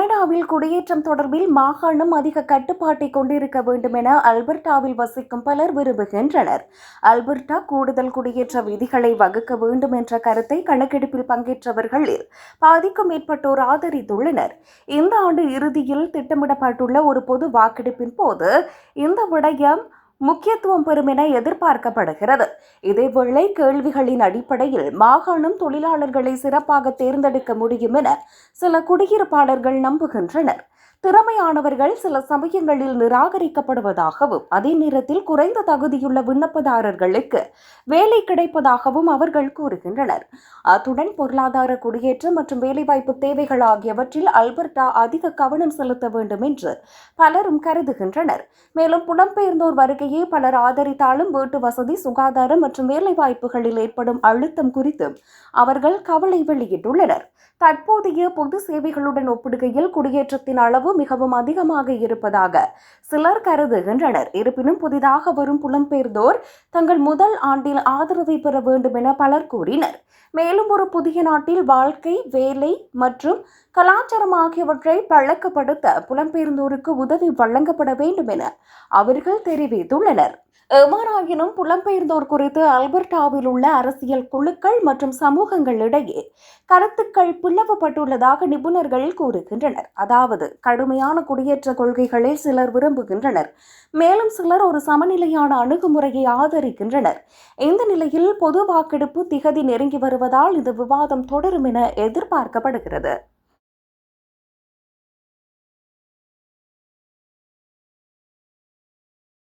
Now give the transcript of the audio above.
கனடாவில் குடியேற்றம் தொடர்பில் மாகாணம் அதிக கட்டுப்பாட்டை கொண்டிருக்க வேண்டும் என அல்பர்டாவில் வசிக்கும் பலர் விரும்புகின்றனர். அல்பர்டா கூடுதல் குடியேற்ற விதிகளை வகுக்க வேண்டும் என்ற கருத்தை கணக்கெடுப்பில் பங்கேற்றவர்களில் பாதிக்கும் மேற்பட்டோர் ஆதரித்துள்ளனர். இந்த ஆண்டு இறுதியில் திட்டமிடப்பட்டுள்ள ஒரு பொது வாக்கெடுப்பின் போது இந்த விடயம் முக்கியத்துவம் பெறும் என எதிர்பார்க்கப்படுகிறது. இதேவேளை கேள்விகளின் அடிப்படையில் மாகாணம் தொழிலாளர்களை சிறப்பாக தேர்ந்தெடுக்க முடியும் என சில குடியிருப்பாளர்கள் நம்புகின்றனர். திறமையானவர்கள் சில சமயங்களில் நிராகரிக்கப்படுவதாகவும் அதே நேரத்தில் குறைந்த தகுதியுள்ள விண்ணப்பதாரர்களுக்கு வேலை கிடைப்பதாகவும் அவர்கள் கூறுகின்றனர். அத்துடன் பொருளாதார குடியேற்றம் மற்றும் வேலைவாய்ப்பு தேவைகள் ஆகியவற்றில் அல்பர்டா அதிக கவனம் செலுத்த வேண்டும் என்று பலரும் கருதுகின்றனர். மேலும் புலம்பெயர்ந்தோர் வருகையை பலர் ஆதரித்தாலும் வீட்டு வசதி, சுகாதாரம் மற்றும் வேலைவாய்ப்புகளில் ஏற்படும் அழுத்தம் குறித்தும் அவர்கள் கவலை வெளியிட்டுள்ளனர். தற்போதைய பொது சேவைகளுடன் ஒப்பிடுகையில் குடியேற்றத்தின் அளவு மிகவும் அதிகமாக இருப்பதாக சிலர் கருதுகின்றனர். இருப்பினும் புதிதாக வரும் புலம்பெயர்ந்தோர் தங்கள் முதல் ஆண்டில் ஆதரவை பெற வேண்டும் என பலர் கூறினர். மேலும் ஒரு புதிய நாட்டில் வாழ்க்கை, வேலை மற்றும் கலாச்சாரம் ஆகியவற்றை பழக்கப்படுத்த புலம்பெயர்ந்தோருக்கு உதவி வழங்கப்பட வேண்டும் என அவர்கள் தெரிவித்துள்ளனர். எவ்வாறாயினும் புலம்பெயர்ந்தோர் குறித்து அல்பர்டாவில் உள்ள அரசியல் குழுக்கள் மற்றும் சமூகங்களிடையே கருத்துக்கள் பிளவுபட்டுள்ளதாக நிபுணர்கள் கூறுகின்றனர். அதாவது கடுமையான குடியேற்ற கொள்கைகளை சிலர் விரும்புகின்றனர், மேலும் சிலர் ஒரு சமநிலையான அணுகுமுறையை ஆதரிக்கின்றனர். இந்த நிலையில் பொது வாக்கெடுப்பு திகதி நெருங்கி வருவதால் இந்த விவாதம் தொடரும் என எதிர்பார்க்கப்படுகிறது.